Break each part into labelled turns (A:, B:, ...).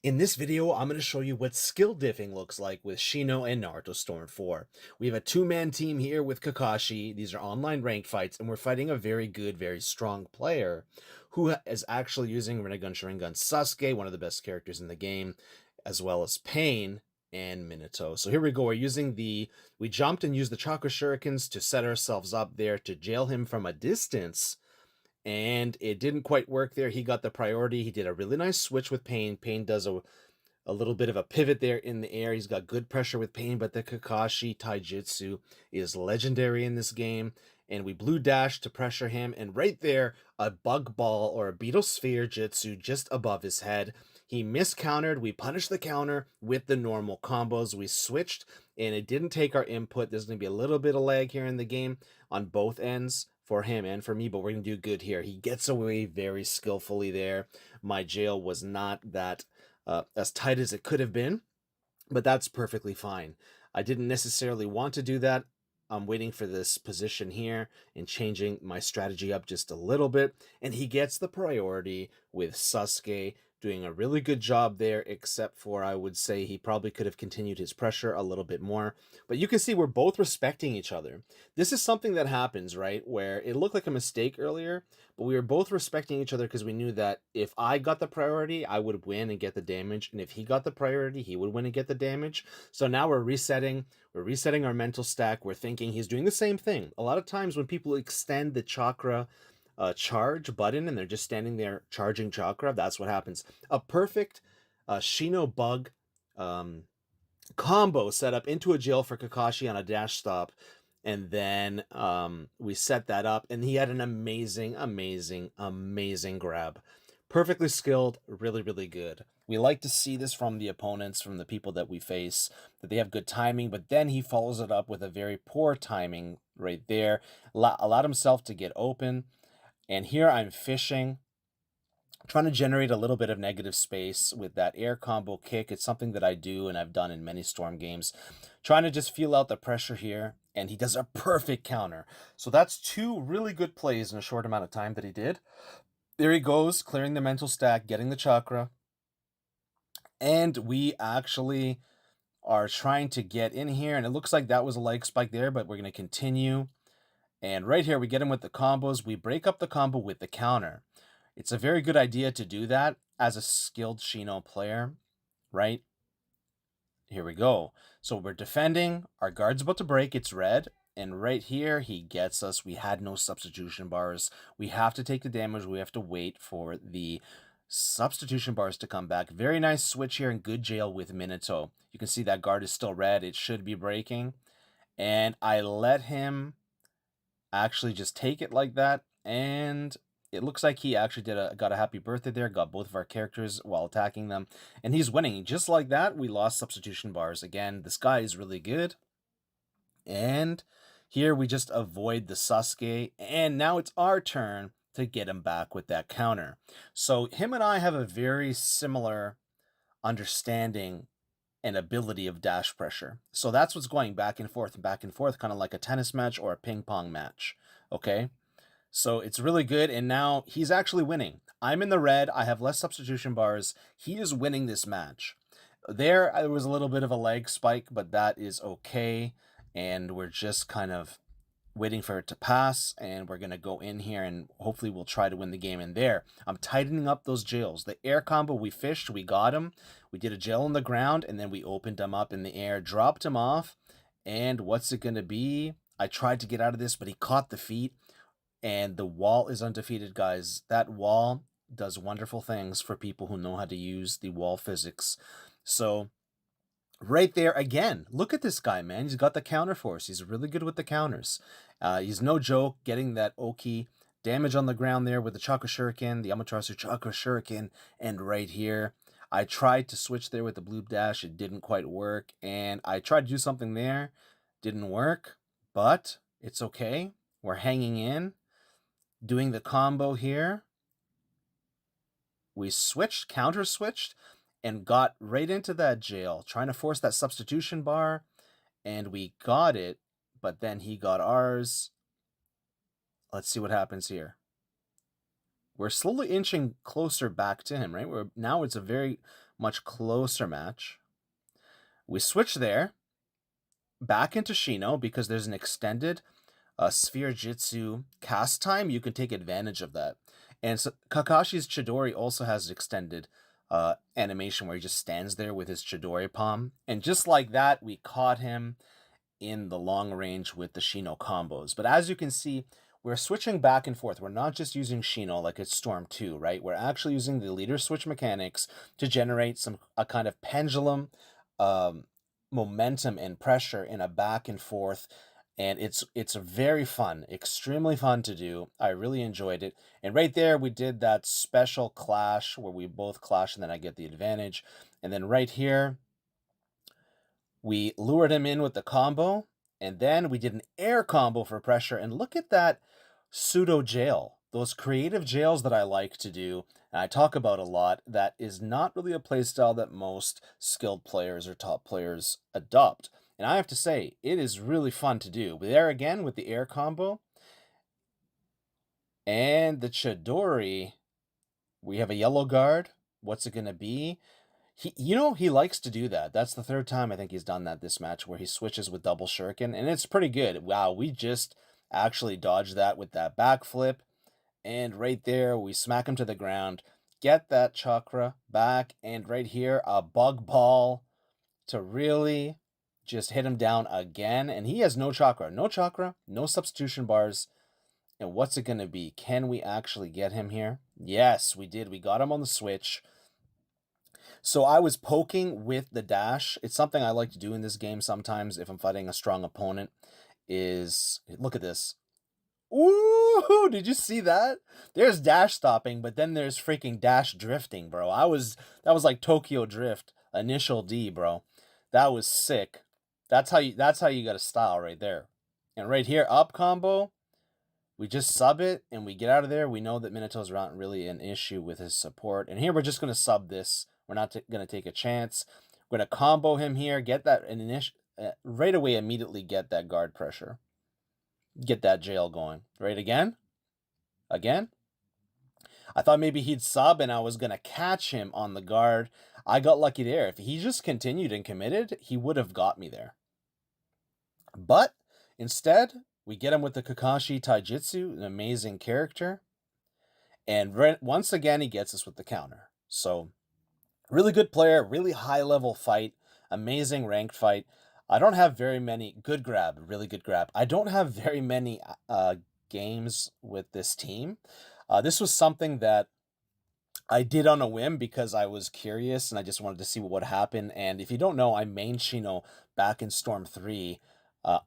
A: In this video, I'm going to show you what skill diffing looks like with Shino and Naruto Storm 4. We have a two-man team here with Kakashi. These are online rank fights, and we're fighting a very good, very strong player who is actually using Rinnegan Sharingan Sasuke, one of the best characters in the game, as well as Pain and Minato. So here we go. We jumped and used the Chakra Shurikens to set ourselves up there to jail him from a distance, and it didn't quite work there. He got the priority. He did a really nice switch with Pain. Pain does a little bit of a pivot there in the air. He's got good pressure with Pain, but the Kakashi Taijutsu is legendary in this game. And we blue dash to pressure him, and right there, a bug ball or a beetle sphere jutsu just above his head. He miscountered. We punished the counter with the normal combos. We switched, and it didn't take our input. There's going to be a little bit of lag here in the game on both ends for him and for me, but we're going to do good here. He gets away very skillfully there. My jail was not that as tight as it could have been, but that's perfectly fine. I didn't necessarily want to do that. I'm waiting for this position here and changing my strategy up just a little bit, and he gets the priority with Sasuke doing a really good job there, except for I would say he probably could have continued his pressure a little bit more. But you can see we're both respecting each other. This is something that happens, right, where it looked like a mistake earlier, but we were both respecting each other because we knew that if I got the priority, I would win and get the damage, and if he got the priority, he would win and get the damage. So now we're resetting our mental stack. We're thinking he's doing the same thing. A lot of times when people extend the chakra charge button and they're just standing there charging chakra, that's what happens. A perfect Shino bug combo set up into a jail for Kakashi on a dash stop, and then we set that up, and he had an amazing grab. Perfectly skilled, really, really good. We like to see this from the opponents, from the people that we face, that they have good timing, but then he follows it up with a very poor timing right there. Allowed himself to get open, and here I'm fishing, trying to generate a little bit of negative space with that air combo kick. It's something that I do and I've done in many Storm games. Trying to just feel out the pressure here, and he does a perfect counter. So that's two really good plays in a short amount of time that he did. There he goes, clearing the mental stack, getting the chakra. And we actually are trying to get in here, and it looks like that was a leg spike there, but we're going to continue. And right here, we get him with the combos. We break up the combo with the counter. It's a very good idea to do that as a skilled Shino player, right? Here we go. So we're defending. Our guard's about to break. It's red. And right here, he gets us. We had no substitution bars. We have to take the damage. We have to wait for the substitution bars to come back. Very nice switch here and good jail with Minato. You can see that guard is still red. It should be breaking. And I let him actually just take it like that, and it looks like he actually got a happy birthday there, got both of our characters while attacking them, and he's winning. Just like that, we lost substitution bars. Again, this guy is really good. And here we just avoid the Sasuke, and now it's our turn to get him back with that counter. So him and I have a very similar understanding and ability of dash pressure. So that's what's going back and forth, kind of like a tennis match or a ping pong match. Okay? So it's really good, and now he's actually winning. I'm in the red. I have less substitution bars. He is winning this match. There was a little bit of a leg spike, but that is okay. And we're just kind of waiting for it to pass, and we're going to go in here, and hopefully we'll try to win the game. And there, I'm tightening up those jails. The air combo, we fished, we got him. We did a jail on the ground, and then we opened him up in the air, dropped him off, and what's it going to be? I tried to get out of this, but he caught the feet, and the wall is undefeated, guys. That wall does wonderful things for people who know how to use the wall physics. So right there again, look at this guy, man. He's got the counter force. He's really good with the counters. He's no joke getting that Oki damage on the ground there with the Chakra Shuriken, the Amaterasu Chakra Shuriken, and right here. I tried to switch there with the blue dash. It didn't quite work, and I tried to do something there. Didn't work, but it's okay. We're hanging in, doing the combo here. We switched, counter switched, and got right into that jail, trying to force that substitution bar, and we got it, but then he got ours. Let's see what happens here. We're slowly inching closer back to him, right? Now it's a very much closer match. We switch there, back into Shino because there's an extended Sphere Jitsu cast time. You can take advantage of that. And so Kakashi's Chidori also has extended animation where he just stands there with his Chidori palm. And just like that, we caught him in the long range with the Shino combos. But as you can see, we're switching back and forth. We're not just using Shino like it's Storm 2, right? We're actually using the leader switch mechanics to generate a kind of pendulum um, momentum and pressure in a back and forth. And it's very fun, extremely fun to do. I really enjoyed it. And right there, we did that special clash where we both clash and then I get the advantage. And then right here, we lured him in with the combo, and then we did an air combo for pressure. And look at that pseudo jail. Those creative jails that I like to do, and I talk about a lot, that is not really a playstyle that most skilled players or top players adopt. And I have to say, it is really fun to do. There again with the air combo. And the Chidori, we have a yellow guard. What's it going to be? He likes to do that. That's the third time I think he's done that this match where he switches with double shuriken, and it's pretty good. Wow, we just actually dodged that with that backflip, and right there we smack him to the ground, get that chakra back, and right here a bug ball to really just hit him down again, and he has no chakra, no substitution bars. And what's it going to be? Can we actually get him here? Yes, we did. We got him on the switch. So I was poking with the dash. It's something I like to do in this game sometimes if I'm fighting a strong opponent, is look at this. Ooh, did you see that? There's dash stopping, but then there's freaking dash drifting, bro. That was like Tokyo Drift, initial D, bro. That was sick. That's how you got a style right there. And right here, up combo. We just sub it and we get out of there. We know that Minato's not really an issue with his support. And here we're just going to sub this. We're not going to take a chance. We're going to combo him here, get that right away, immediately get that guard pressure. Get that jail going. Right again? Again? I thought maybe he'd sub and I was going to catch him on the guard. I got lucky there. If he just continued and committed, he would have got me there. But instead, we get him with the Kakashi Taijutsu, an amazing character. And once again, he gets us with the counter. So, really good player, really high-level fight, amazing ranked fight. I don't have very many... Good grab, really good grab. I don't have very many games with this team. This was something that I did on a whim because I was curious and I just wanted to see what would happen. And if you don't know, I main Shino back in Storm 3.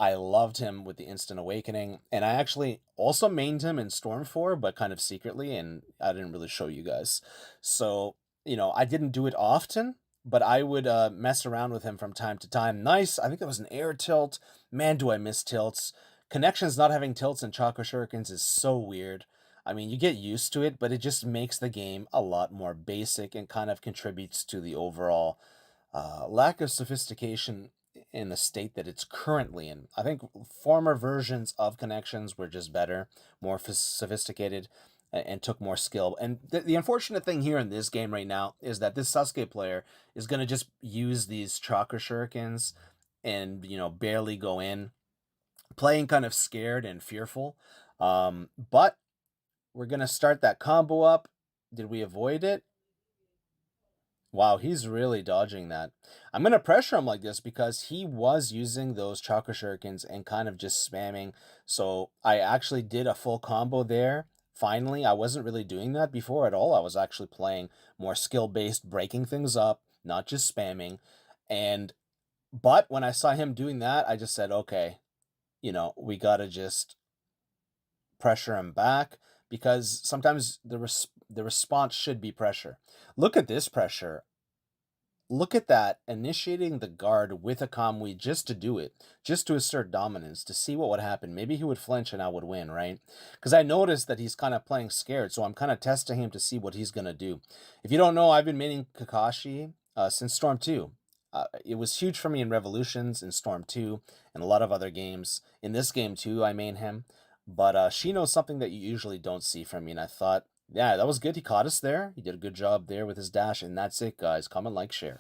A: I loved him with the Instant Awakening, and I actually also mained him in Storm 4, but kind of secretly, and I didn't really show you guys. So, I didn't do it often, but I would mess around with him from time to time. Nice, I think that was an air tilt. Man, do I miss tilts. Connections not having tilts and Chakra Shurikens is so weird. I mean, you get used to it, but it just makes the game a lot more basic and kind of contributes to the overall lack of sophistication in the state that it's currently in. I think former versions of connections were just better, more sophisticated, and took more skill. And the unfortunate thing here in this game right now is that this Sasuke player is going to just use these chakra shurikens and, barely go in, playing kind of scared and fearful. But we're going to start that combo up. Did we avoid it? Wow, he's really dodging that. I'm going to pressure him like this because he was using those chakra shurikens and kind of just spamming. So I actually did a full combo there. Finally, I wasn't really doing that before at all. I was actually playing more skill-based, breaking things up, not just spamming. But when I saw him doing that, I just said, okay, we got to just pressure him back because sometimes the response should be pressure. Look at this pressure. Look at that, initiating the guard with a Kamui just to do it, just to assert dominance, to see what would happen. Maybe he would flinch and I would win, right? Because I noticed that he's kind of playing scared, so I'm kind of testing him to see what he's going to do. If you don't know, I've been maining Kakashi since Storm 2. It was huge for me in Revolutions, in Storm 2, and a lot of other games. In this game, too, I main him. But Shino is something that you usually don't see from me, and I thought Yeah, that was good. He caught us there. He did a good job there with his dash, and that's it, guys. Comment, like, share.